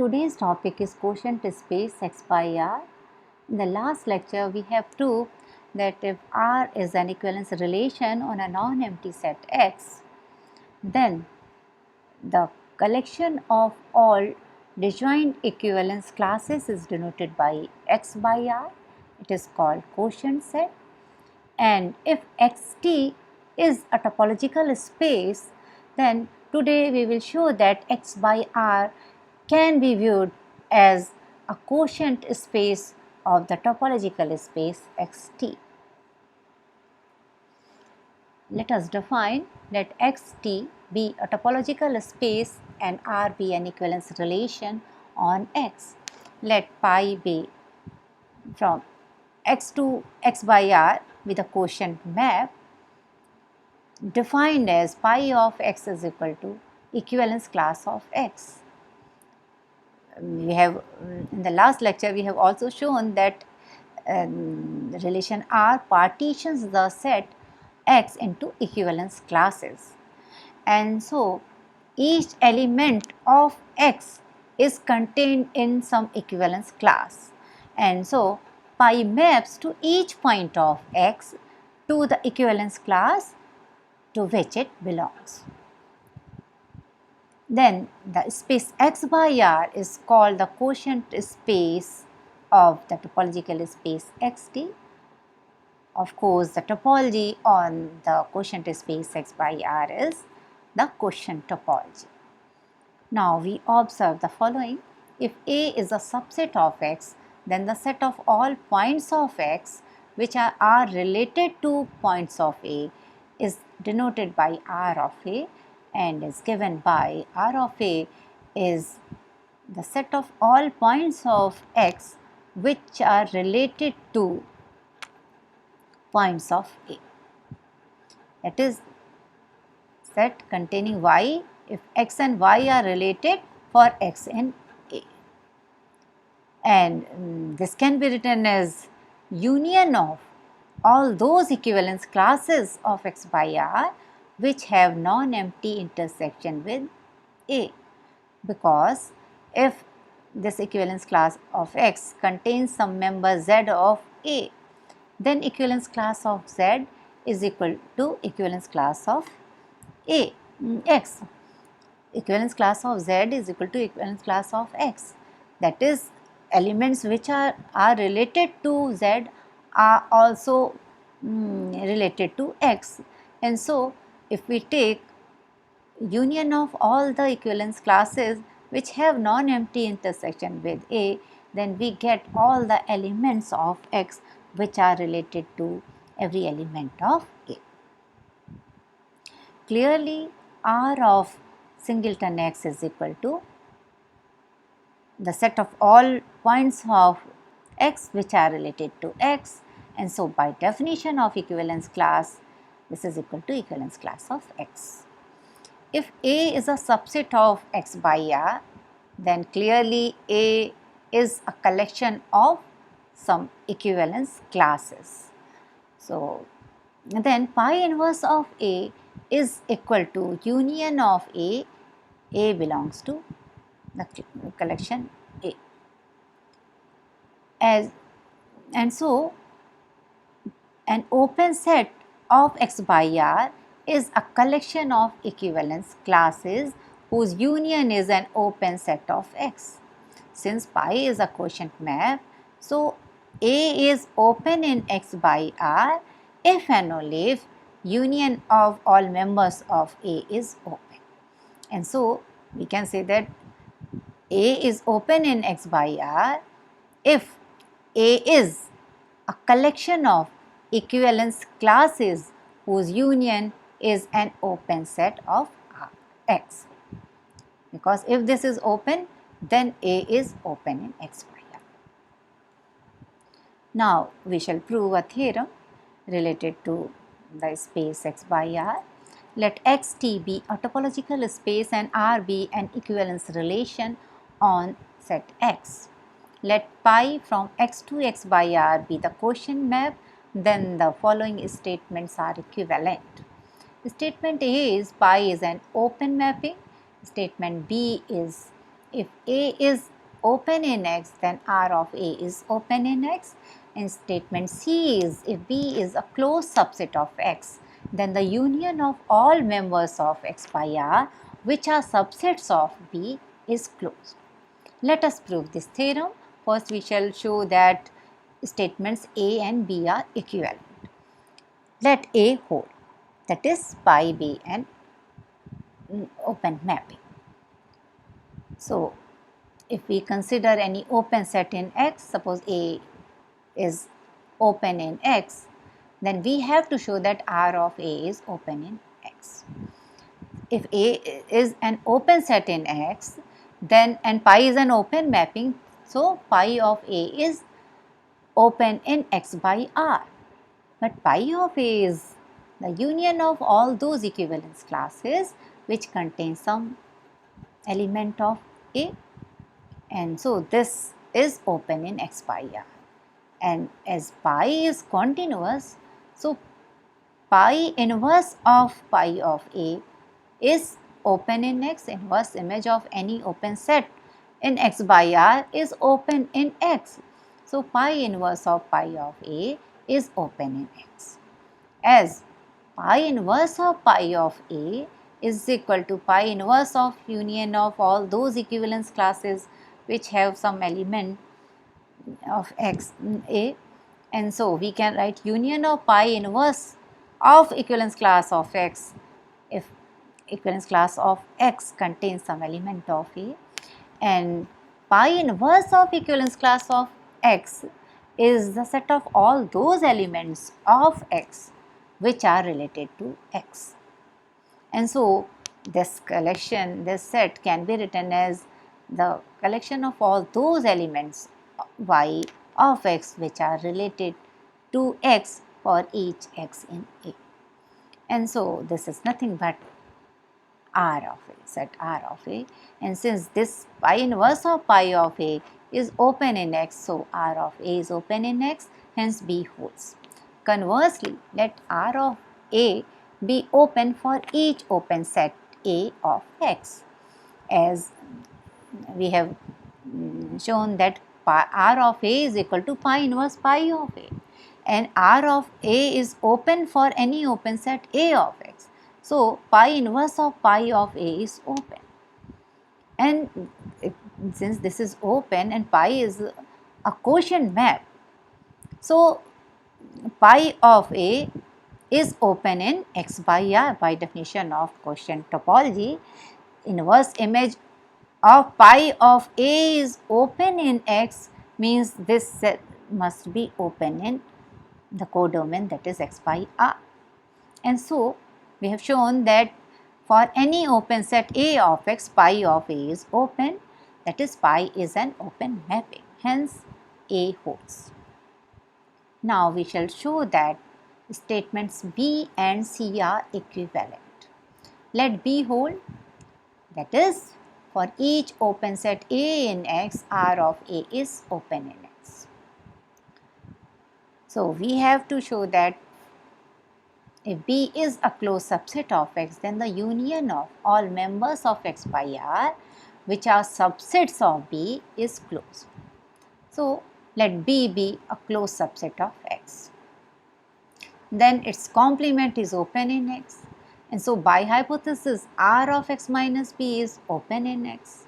Today's topic is quotient space X by R. In the last lecture, we have proved that if R is an equivalence relation on a non-empty set X, then the collection of all disjoint equivalence classes is denoted by X by R. It is called quotient set. And if Xt is a topological space, then today we will show that X by R can be viewed as a quotient space of the topological space Xt. Let us define let Xt be a topological space and R be an equivalence relation on X. Let pi be from X to X by R with a quotient map defined as pi of X is equal to equivalence class of X. We have in the last lecture we have also shown that the relation R partitions the set X into equivalence classes, and so each element of X is contained in some equivalence class, and so pi maps to each point of X to the equivalence class to which it belongs. Then the space X by R is called the quotient space of the topological space Xt. Of course, the topology on the quotient space X by R is the quotient topology. Now we observe the following. If A is a subset of X, then the set of all points of X which are related to points of A is denoted by R of A and is given by R of A is the set of all points of X which are related to points of A. That is set containing Y if X and Y are related for X in A. And this can be written as union of all those equivalence classes of X by R which have non-empty intersection with A, because if this equivalence class of X contains some member Z of A, then equivalence class of Z is equal to equivalence class of A, X. Equivalence class of Z is equal to equivalence class of X. That is, elements which are related to Z are also related to X. And so, if we take union of all the equivalence classes which have non-empty intersection with A, then we get all the elements of X which are related to every element of A. Clearly, R of singleton X is equal to the set of all points of X which are related to X, and so by definition of equivalence class, this is equal to equivalence class of X. If A is a subset of X by R, then clearly A is a collection of some equivalence classes. So, then pi inverse of A is equal to union of A belongs to the collection A. And so, an open set of X by R is a collection of equivalence classes whose union is an open set of X. Since pi is a quotient map, so A is open in X by R if and only if union of all members of A is open. And so, we can say that A is open in X by R if A is a collection of equivalence classes whose union is an open set of X. Because if this is open, then A is open in X by R. Now, we shall prove a theorem related to the space X by R. Let Xt be a topological space and R be an equivalence relation on set X. Let pi from X to X by R be the quotient map, then the following statements are equivalent. Statement A is pi is an open mapping, statement B is if A is open in X, then R of A is open in X. And statement C is, if B is a closed subset of X, then the union of all members of X by R, which are subsets of B, is closed. Let us prove this theorem. First, we shall show that statements A and B are equivalent. Let A hold, that is pi be an open mapping. So, if we consider any open set in X, suppose A is open in X, then we have to show that R of A is open in X. If A is an open set in X, then and pi is an open mapping, so pi of A is open in X by R. But pi of A is the union of all those equivalence classes which contain some element of A, and so this is open in X by R. And as pi is continuous, so pi inverse of pi of A is open in X. Inverse image of any open set in X by R is open in X. So pi inverse of pi of A is open in X. As pi inverse of pi of A is equal to pi inverse of union of all those equivalence classes which have some element of X A, and so we can write union of pi inverse of equivalence class of X if equivalence class of X contains some element of A, and pi inverse of equivalence class of X is the set of all those elements of X which are related to X. And so this collection, this set can be written as the collection of all those elements Y of X which are related to X for each X in A. And so this is nothing but R of A, set R of A, and since this pi inverse of pi of A is open in X, so R of A is open in X, hence B holds. Conversely, let R of A be open for each open set A of X, as we have shown that R of A is equal to pi inverse pi of A, and R of A is open for any open set A of X. So, pi inverse of pi of A is open, and since this is open and pi is a quotient map, so pi of A is open in X by R by definition of quotient topology. Inverse image of pi of A is open in X means this set must be open in the codomain, that is X by R. And so we have shown that for any open set A of X, pi of A is open, that is pi is an open mapping, hence A holds. Now we shall show that statements B and C are equivalent. Let B hold, that is for each open set A in X, R of A is open in X. So we have to show that if B is a closed subset of X, then the union of all members of X by R which are subsets of B is closed. So let B be a closed subset of X. Then its complement is open in X, and so by hypothesis R of X minus B is open in X,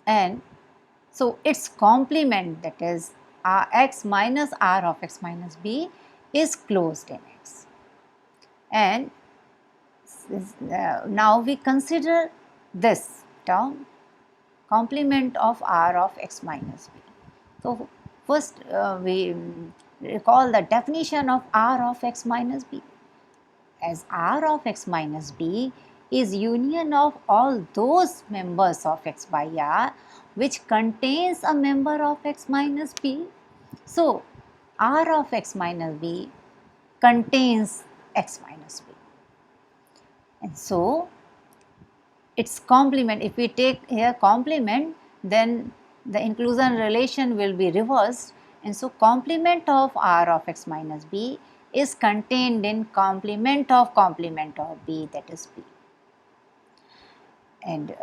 and so its complement, that is X minus R of X minus B, is closed in X. And now we consider this term complement of R of X minus B. So first we recall the definition of R of X minus B, as R of X minus B is union of all those members of X by R which contains a member of X minus B. So R of X minus B contains X minus B, and so its complement, if we take here complement, then the inclusion relation will be reversed, and so complement of R of X minus B is contained in complement of B, that is B. And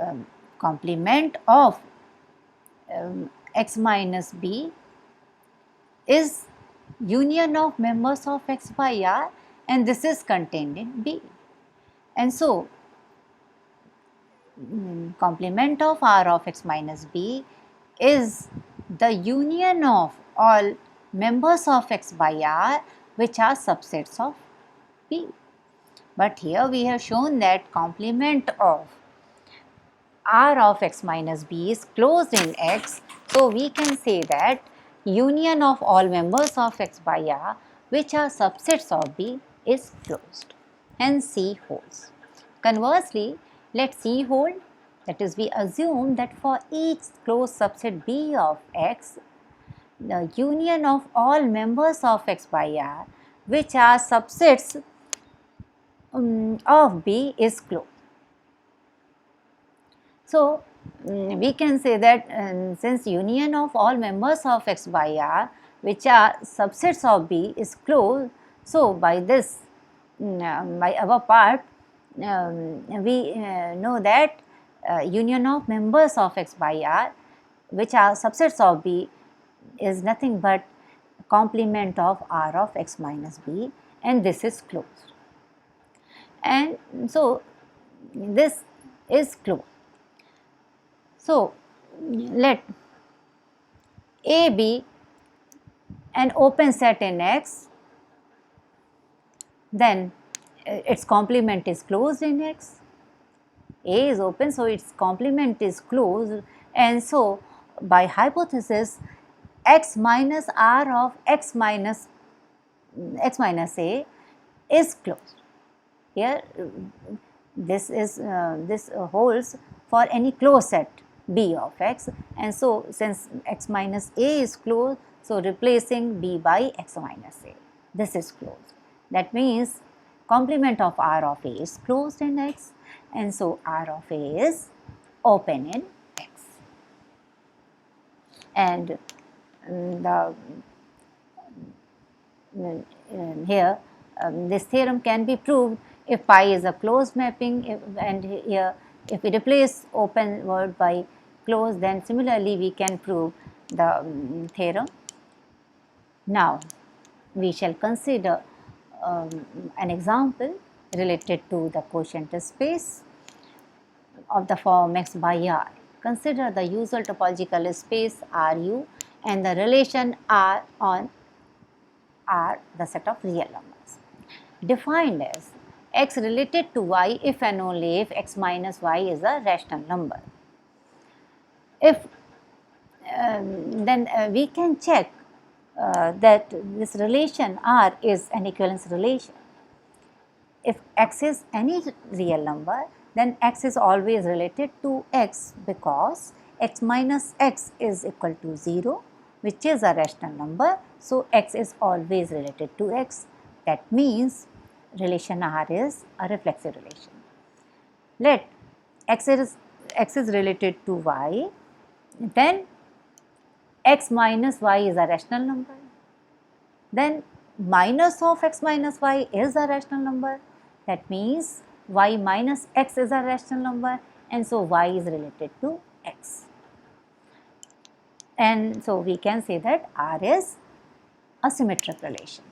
complement of x minus b is union of members of x by R, and this is contained in B. And so, complement of R of x minus b is the union of all members of x by R which are subsets of B. But here we have shown that complement of R of x minus b is closed in X. So, we can say that union of all members of X by R which are subsets of B is closed. Hence, C holds. Conversely, let C hold, that is, we assume that for each closed subset B of X, the union of all members of X by R which are subsets of B is closed. So, we can say that since union of all members of X by R which are subsets of B is closed, so by this, by our part, we know that union of members of X by R which are subsets of B is nothing but complement of R of x minus b, and this is closed. And so, this is closed. So, let A be an open set in X, then its complement is closed in X. A is open, so its complement is closed, and so by hypothesis x minus R of x minus A is closed. Here this holds for any closed set B of X, and so since x minus A is closed, so replacing B by x minus A, this is closed. That means complement of R of A is closed in X, and so R of A is open in X. And here this theorem can be proved if pi is a closed mapping, and here if we replace open word by closed, then similarly we can prove the theorem. Now, we shall consider an example related to the quotient space of the form x by R. Consider the usual topological space Ru and the relation R on R, the set of real numbers, defined as x related to y if and only if x minus y is a rational number. If then we can check that this relation R is an equivalence relation. If x is any real number, then x is always related to x, because x minus x is equal to 0, which is a rational number. So, x is always related to x. That means relation R is a reflexive relation. Let x is related to y, then x minus y is a rational number, then minus of x minus y is a rational number. That means y minus x is a rational number, and so y is related to x. And so we can say that R is a symmetric relation.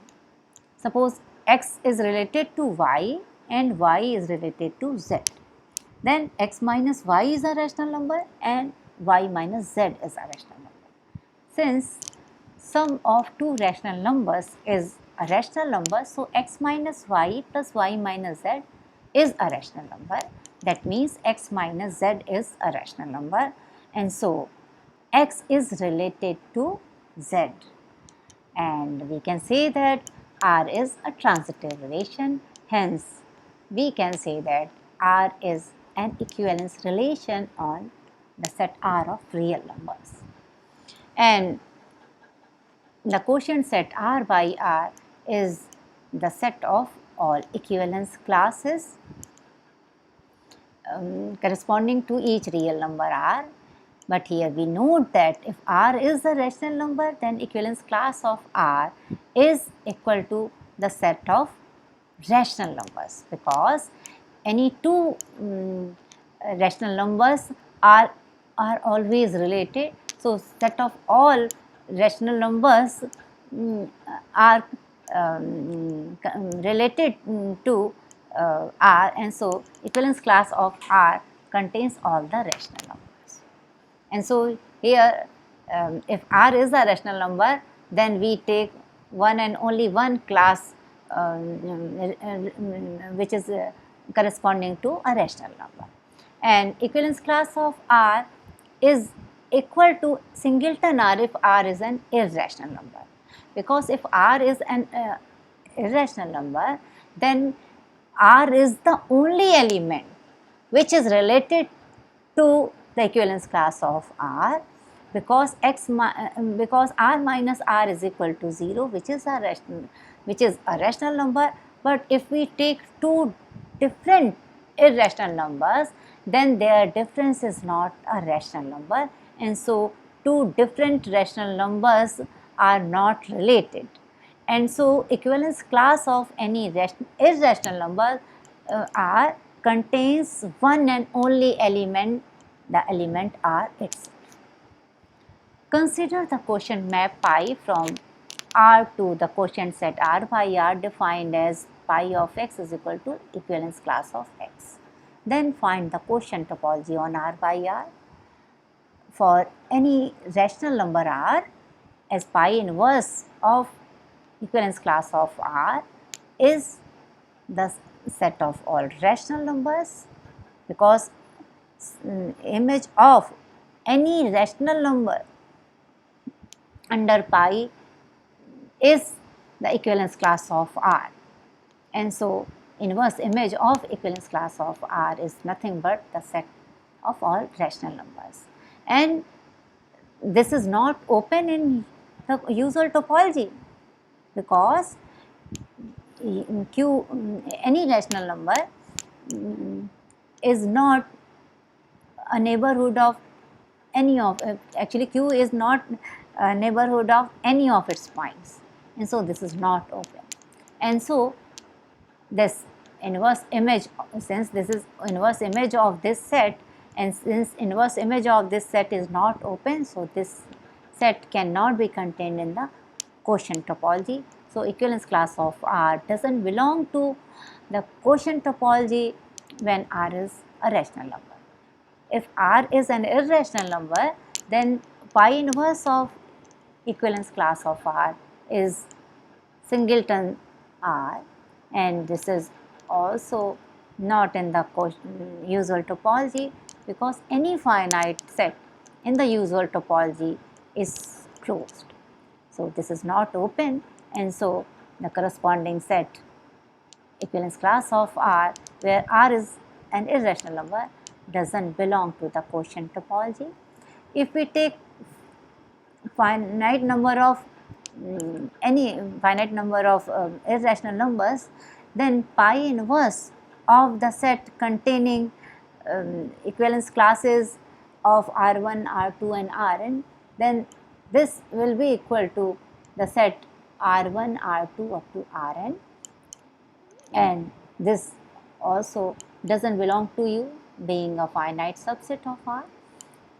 Suppose x is related to y and y is related to z, then x minus y is a rational number and y minus z is a rational number. Since sum of two rational numbers is a rational number, so x minus y plus y minus z is a rational number. That means x minus z is a rational number, and so x is related to z, and we can say that R is a transitive relation. Hence, we can say that R is an equivalence relation on the set R of real numbers. And the quotient set R by R is the set of all equivalence classes corresponding to each real number R. But here we note that if R is a rational number, then equivalence class of R is equal to the set of rational numbers, because any two rational numbers are always related. So set of all rational numbers are related to R, and so equivalence class of R contains all the rational numbers. And so here if R is a rational number, then we take one and only one class which is corresponding to a rational number. And equivalence class of R is equal to singleton R if R is an irrational number. Because if R is an irrational number, then R is the only element which is related to the equivalence class of R, because because R minus R is equal to 0, which is a rational number. But if we take two different irrational numbers, then their difference is not a rational number, and so two different rational numbers are not related. And so equivalence class of any irrational number R contains one and only element, the element R itself. Consider the quotient map pi from R to the quotient set R by R defined as pi of x is equal to equivalence class of x. Then find the quotient topology on R by R. For any rational number R, as pi inverse of equivalence class of R is the set of all rational numbers, because image of any rational number under pi is the equivalence class of R, and so inverse image of equivalence class of R is nothing but the set of all rational numbers. And this is not open in the usual topology, because Q, any rational number is not a neighborhood of any of, actually Q is not a neighborhood of any of its points, and so this is not open. And so this inverse image, since this is inverse image of this set, and since inverse image of this set is not open, so this set cannot be contained in the quotient topology. So equivalence class of R doesn't belong to the quotient topology when R is a rational number. If R is an irrational number, then pi inverse of equivalence class of R is singleton R, and this is also not in the usual topology, because any finite set in the usual topology is closed. So this is not open, and so the corresponding set equivalence class of R, where R is an irrational number, doesn't belong to the quotient topology. If we take finite number of any finite number of irrational numbers, then pi inverse of the set containing equivalence classes of R1, R2 and Rn, then this will be equal to the set R1, R2 up to Rn, and this also doesn't belong to U, being a finite subset of R.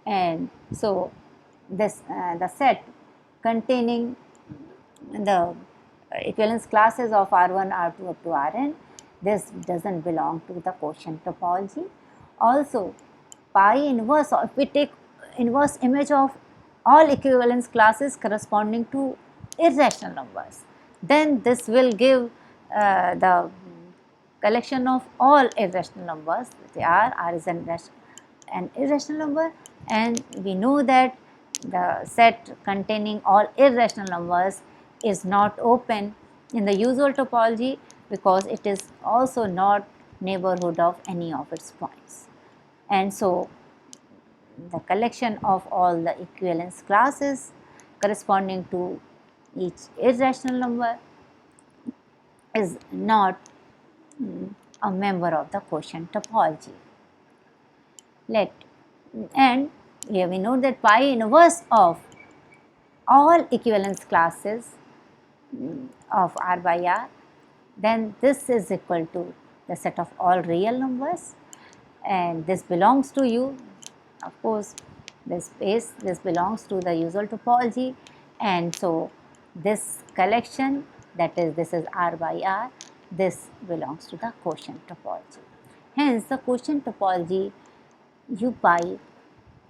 And so this the set containing the equivalence classes of R1, R2 up to Rn, this doesn't belong to the quotient topology. Also pi inverse, if we take inverse image of all equivalence classes corresponding to irrational numbers, then this will give the collection of all irrational numbers. They are R is an irrational number, and we know that the set containing all irrational numbers is not open in the usual topology, because it is also not neighborhood of any of its points. And so the collection of all the equivalence classes corresponding to each irrational number is not a member of the quotient topology. And here we know that pi inverse of all equivalence classes of R by R, then this is equal to the set of all real numbers, and this belongs to U, of course this space, this belongs to the usual topology, and so this collection, that is, this is R by R, this belongs to the quotient topology. Hence the quotient topology U pi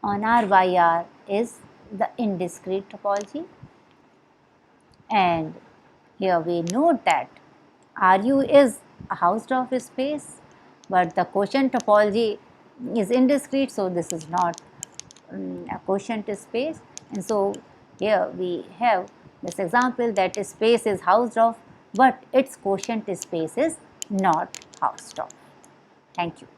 on R by R is the indiscrete topology, and here we note that RU is a Hausdorff space, but the quotient topology is indiscrete, so this is not a quotient space. And so here we have this example that a space is Hausdorff, but its quotient space is not Hausdorff. Thank you.